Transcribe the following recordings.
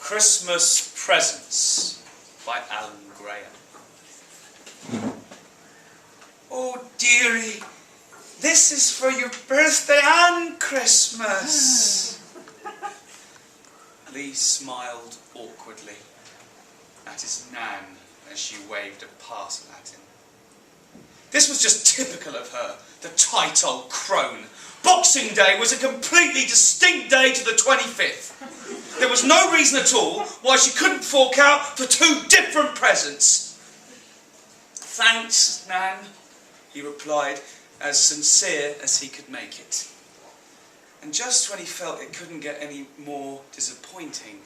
Christmas Presents by Alan Graham. Oh dearie, this is for your birthday and Christmas. Lee smiled awkwardly at his nan as she waved a parcel at him. This was just typical of her, the tight old crone. Boxing Day was a completely distinct day to the 25th. There was no reason at all why she couldn't fork out for two different presents. Thanks, Nan, he replied, as sincere as he could make it. And just when he felt it couldn't get any more disappointing,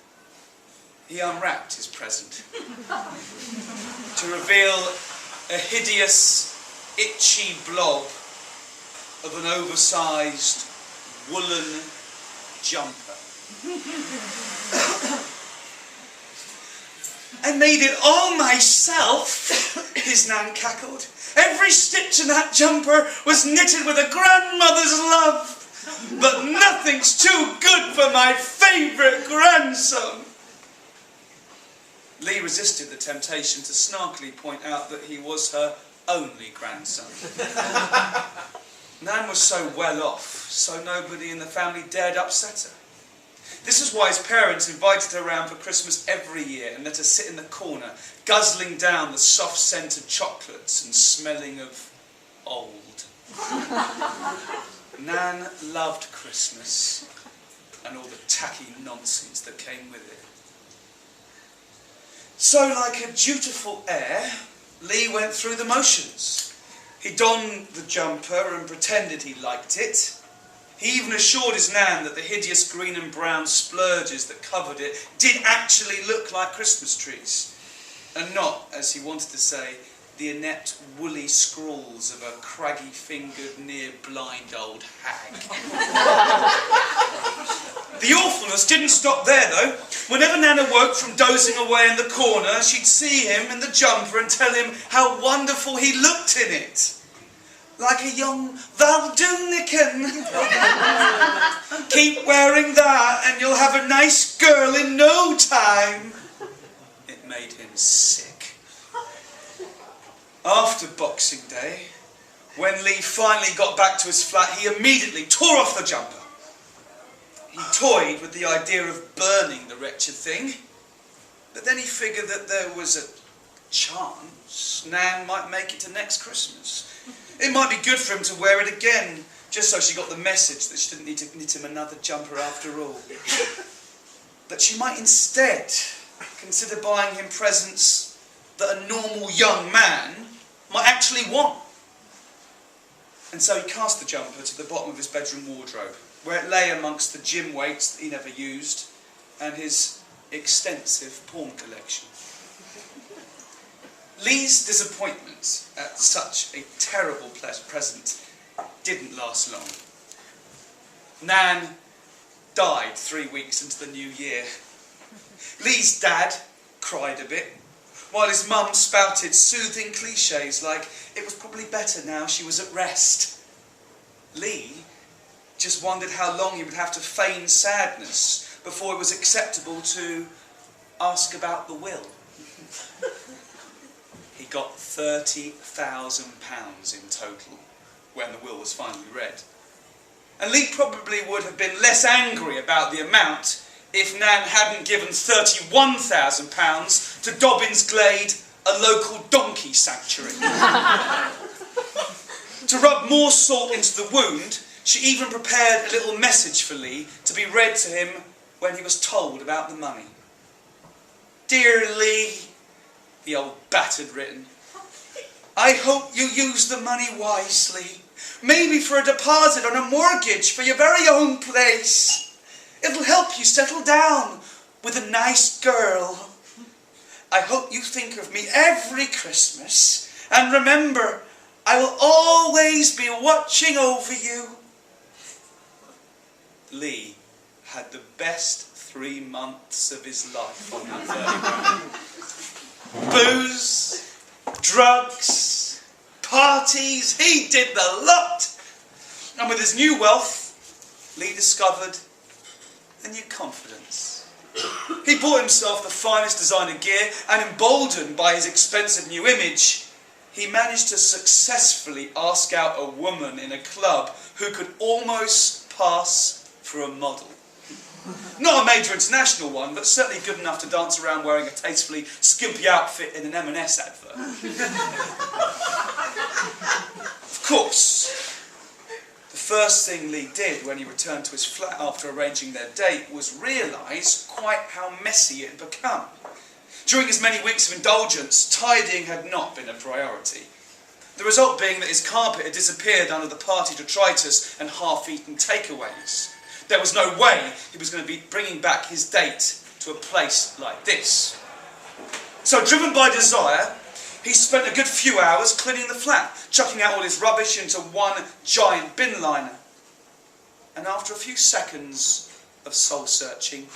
he unwrapped his present to reveal a hideous, itchy blob of an oversized woolen jumper. I made it all myself, his nan cackled. Every stitch in that jumper was knitted with a grandmother's love. But nothing's too good for my favourite grandson. Lee resisted the temptation to snarkily point out that he was her only grandson. Nan was so well off, so nobody in the family dared upset her. This is why his parents invited her round for Christmas every year and let her sit in the corner, guzzling down the soft scented chocolates and smelling of old. Nan loved Christmas and all the tacky nonsense that came with it. So, like a dutiful heir, Lee went through the motions. He donned the jumper and pretended he liked it. He even assured his nan that the hideous green and brown splurges that covered it did actually look like Christmas trees, and not, as he wanted to say, the inept woolly scrawls of a craggy-fingered, near-blind old hag. The awfulness didn't stop there, though. Whenever Nan awoke from dozing away in the corner, she'd see him in the jumper and tell him how wonderful he looked in it. Like a young Valdunican. Keep wearing that and you'll have a nice girl in no time. It made him sick. After Boxing Day, when Lee finally got back to his flat, he immediately tore off the jumper. He toyed with the idea of burning the wretched thing, but then he figured that there was a chance Nan might make it to next Christmas. It might be good for him to wear it again, just so she got the message that she didn't need to knit him another jumper after all. That she might instead consider buying him presents that a normal young man might actually want. And so he cast the jumper to the bottom of his bedroom wardrobe, where it lay amongst the gym weights that he never used and his extensive porn collection. Lee's disappointment at such a terrible present didn't last long. Nan died 3 weeks into the new year. Lee's dad cried a bit, while his mum spouted soothing cliches like it was probably better now she was at rest. Lee just wondered how long he would have to feign sadness before it was acceptable to ask about the will. He got £30,000 in total when the will was finally read. And Lee probably would have been less angry about the amount if Nan hadn't given £31,000 to Dobbins Glade, a local donkey sanctuary. To rub more salt into the wound, she even prepared a little message for Lee to be read to him when he was told about the money. Dear Lee, the old bat had written, I hope you use the money wisely, maybe for a deposit on a mortgage for your very own place. It'll help you settle down with a nice girl. I hope you think of me every Christmas, and remember, I will always be watching over you. Lee had the best 3 months of his life on that day. Booze, drugs, parties, he did the lot. And with his new wealth, Lee discovered a new confidence. He Lee bought himself the finest designer gear, and emboldened by his expensive new image, he managed to successfully ask out a woman in a club who could almost pass for a model. Not a major international one, but certainly good enough to dance around wearing a tastefully skimpy outfit in an M&S advert. Of course, the first thing Lee did when he returned to his flat after arranging their date was realise quite how messy it had become. During his many weeks of indulgence, tidying had not been a priority. The result being that his carpet had disappeared under the party detritus and half-eaten takeaways. There was no way he was going to be bringing back his date to a place like this. So, driven by desire, he spent a good few hours cleaning the flat, chucking out all his rubbish into one giant bin liner. And after a few seconds of soul-searching,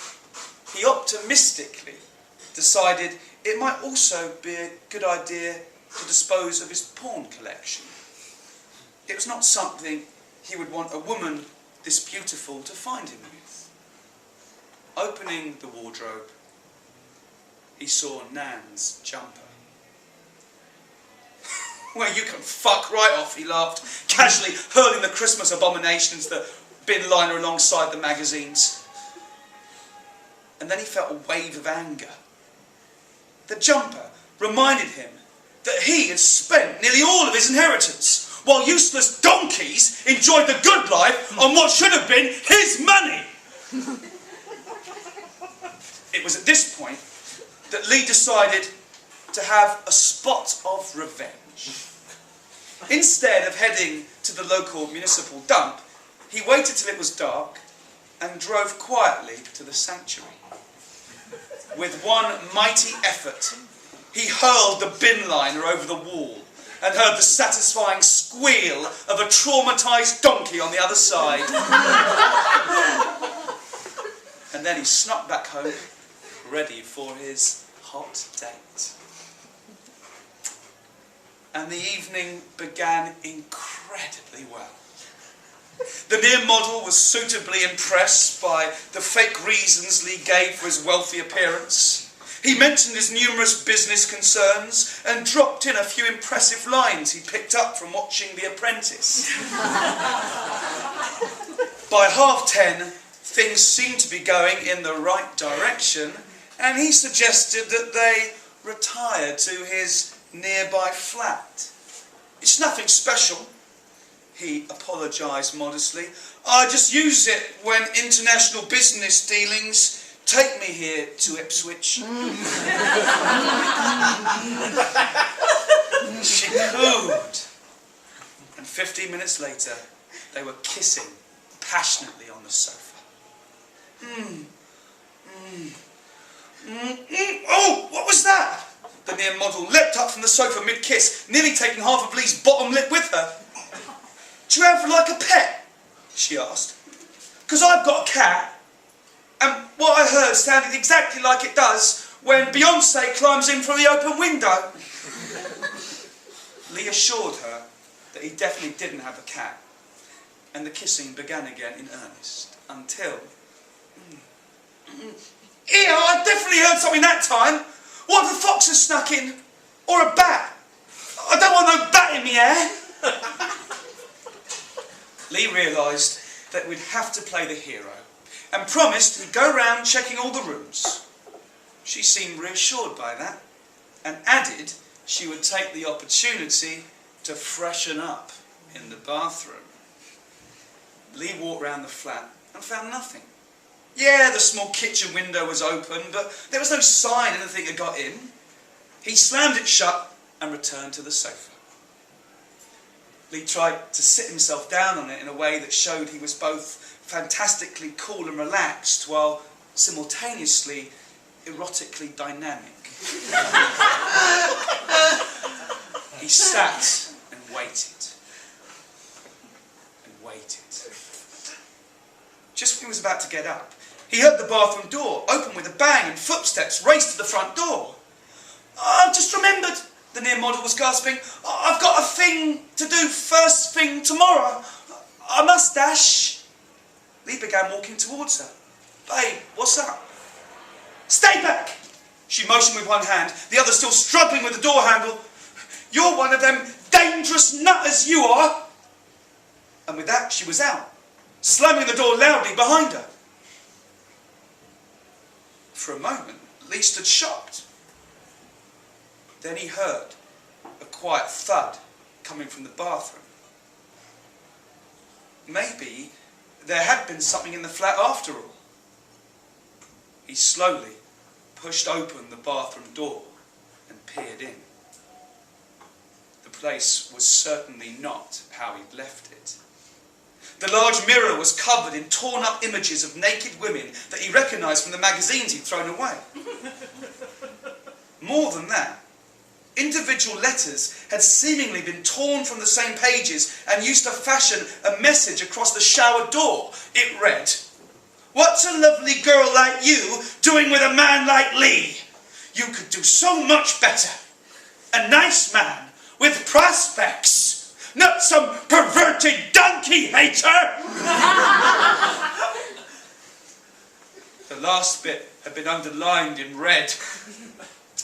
he optimistically decided it might also be a good idea to dispose of his porn collection. It was not something he would want a woman this beautiful to find him with. Opening the wardrobe, he saw Nan's jumper. Well, you can fuck right off, he laughed, casually hurling the Christmas abomination into the bin liner alongside the magazines. And then he felt a wave of anger. The jumper reminded him that he had spent nearly all of his inheritance, while useless donkeys enjoyed the good life on what should have been his money. It was at this point that Lee decided to have a spot of revenge. Instead of heading to the local municipal dump, he waited till it was dark and drove quietly to the sanctuary. With one mighty effort, he hurled the bin liner over the wall and heard the satisfying squeal of a traumatised donkey on the other side. And then he snuck back home, ready for his hot date. And the evening began incredibly well. The near model was suitably impressed by the fake reasons Lee gave for his wealthy appearance. He mentioned his numerous business concerns and dropped in a few impressive lines he picked up from watching The Apprentice. By 10:30, things seemed to be going in the right direction, and he suggested that they retire to his nearby flat. It's nothing special, he apologised modestly. I just use it when international business dealings take me here to Ipswich. She cooed. And 15 minutes later, they were kissing passionately on the sofa. Oh, what was that? The near model leapt up from the sofa mid-kiss, nearly taking half of Lee's bottom lip with her. Do you have like a pet? She asked. Because I've got a cat. And what I heard sounded exactly like it does when Beyonce climbs in from the open window. Lee assured her that he definitely didn't have a cat. And the kissing began again in earnest. Until... Yeah, I definitely heard something that time. What if a fox has snuck in? Or a bat? I don't want no bat in me hair. Lee realised that we'd have to play the hero, and promised he'd go round checking all the rooms. She seemed reassured by that, and added she would take the opportunity to freshen up in the bathroom. Lee walked round the flat and found nothing. Yeah, the small kitchen window was open, but there was no sign anything had got in. He slammed it shut and returned to the sofa. Lee tried to sit himself down on it in a way that showed he was both fantastically cool and relaxed, while simultaneously erotically dynamic. He sat and waited. And waited. Just when he was about to get up, he heard the bathroom door open with a bang and footsteps race to the front door. I've just remembered, the near model was gasping. I've got a thing to do first thing tomorrow. I must dash. Lee began walking towards her. Babe, what's up? Stay back! She motioned with one hand, the other still struggling with the door handle. You're one of them dangerous nutters, you are! And with that, she was out, slamming the door loudly behind her. For a moment, Lee stood shocked. Then he heard a quiet thud coming from the bathroom. Maybe there had been something in the flat after all. He slowly pushed open the bathroom door and peered in. The place was certainly not how he'd left it. The large mirror was covered in torn-up images of naked women that he recognised from the magazines he'd thrown away. More than that, individual letters had seemingly been torn from the same pages and used to fashion a message across the shower door. It read, "What's a lovely girl like you doing with a man like Lee? You could do so much better. A nice man with prospects. Not some perverted donkey hater!" The last bit had been underlined in red,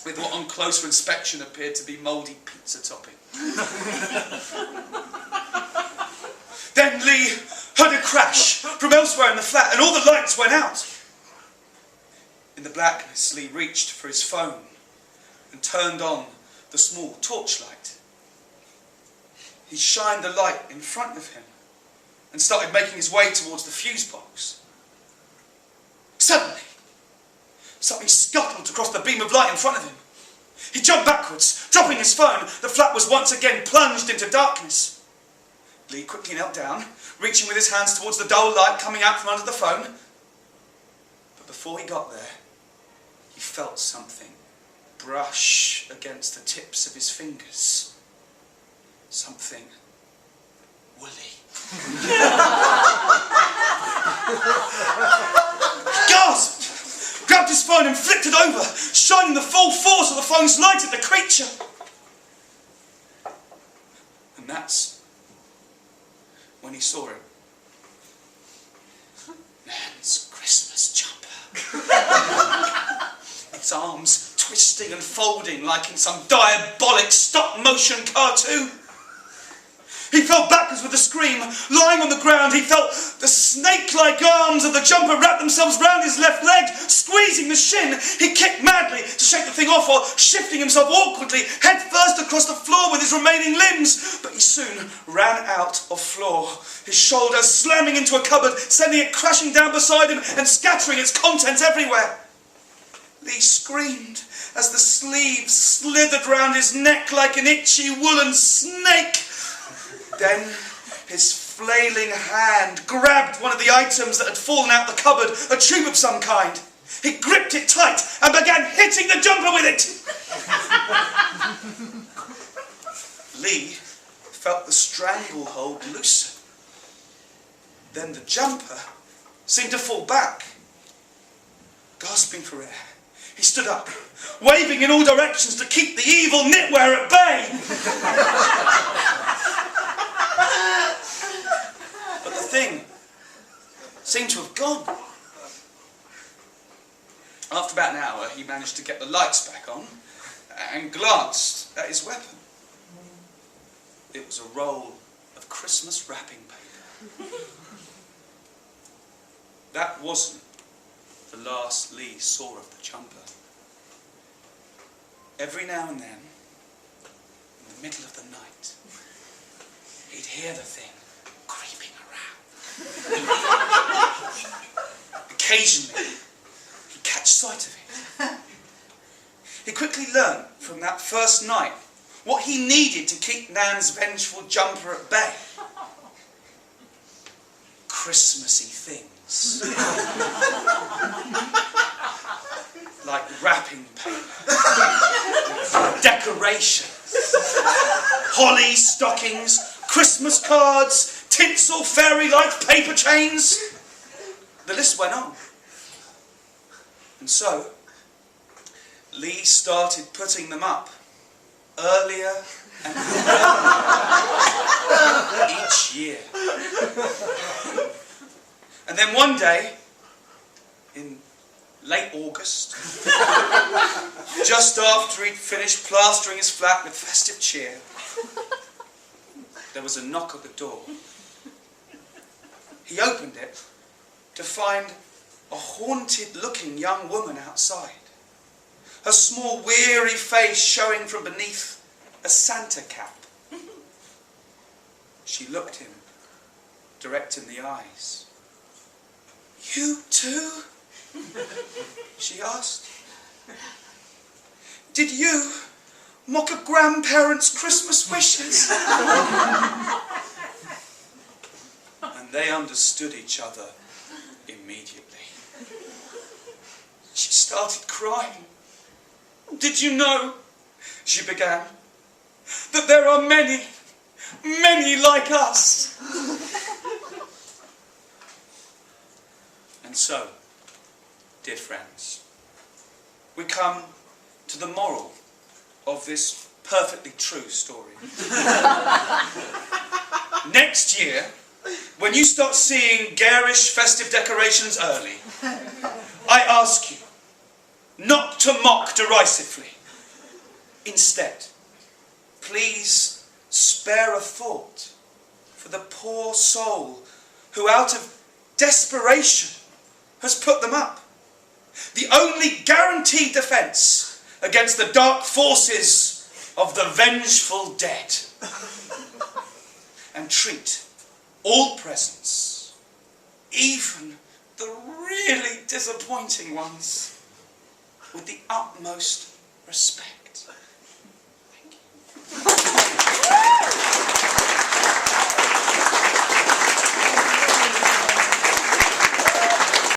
with what on closer inspection appeared to be mouldy pizza topping. Then Lee heard a crash from elsewhere in the flat, and all the lights went out. In the blackness, Lee reached for his phone and turned on the small torchlight. He shined the light in front of him and started making his way towards the fuse box. Suddenly, something scuttled across the beam of light in front of him. He jumped backwards, dropping his phone. The flat was once again plunged into darkness. Lee quickly knelt down, reaching with his hands towards the dull light coming out from under the phone. But before he got there, he felt something brush against the tips of his fingers. Something woolly. He gasped, grabbed his phone and flicked it over, shining the full force of the phone's light at the creature. And that's when he saw it. Nan's Christmas jumper. Its arms twisting and folding like in some diabolic stop-motion cartoon. He fell backwards with a scream. Lying on the ground, he felt the snake-like arms of the jumper wrap themselves round his left leg, squeezing the shin. He kicked madly to shake the thing off while shifting himself awkwardly, head first across the floor with his remaining limbs. But he soon ran out of floor, his shoulder slamming into a cupboard, sending it crashing down beside him and scattering its contents everywhere. Lee screamed as the sleeves slithered round his neck like an itchy woolen snake. Then his flailing hand grabbed one of the items that had fallen out the cupboard, a tube of some kind. He gripped it tight and began hitting the jumper with it. Lee felt the stranglehold loosen. Then the jumper seemed to fall back. Gasping for air, he stood up, waving in all directions to keep the evil knitwear at bay. But the thing seemed to have gone. After about an hour, he managed to get the lights back on and glanced at his weapon. It was a roll of Christmas wrapping paper. That wasn't the last Lee saw of the jumper. Every now and then, in the middle of the night, he'd hear the thing creeping around. Occasionally, he'd catch sight of it. He quickly learned from that first night what he needed to keep Nan's vengeful jumper at bay. Christmassy things. Like wrapping paper, decorations, holly stockings, Christmas cards, tinsel fairy-like paper chains. The list went on. And so, Lee started putting them up earlier and earlier each year. And then one day, in late August, just after he'd finished plastering his flat with festive cheer, there was a knock at the door. He opened it to find a haunted-looking young woman outside, her small, weary face showing from beneath a Santa cap. She looked him direct in the eyes. "You too?" she asked. "Did you mock a grandparent's Christmas wishes?" And they understood each other immediately. She started crying. "Did you know," she began, "that there are many, many like us?" And so, dear friends, we come to the moral of this perfectly true story. Next year, when you start seeing garish festive decorations early, I ask you not to mock derisively. Instead, please spare a thought for the poor soul who, out of desperation, has put them up. The only guaranteed defence against the dark forces of the vengeful dead. And treat all presents, even the really disappointing ones, with the utmost respect.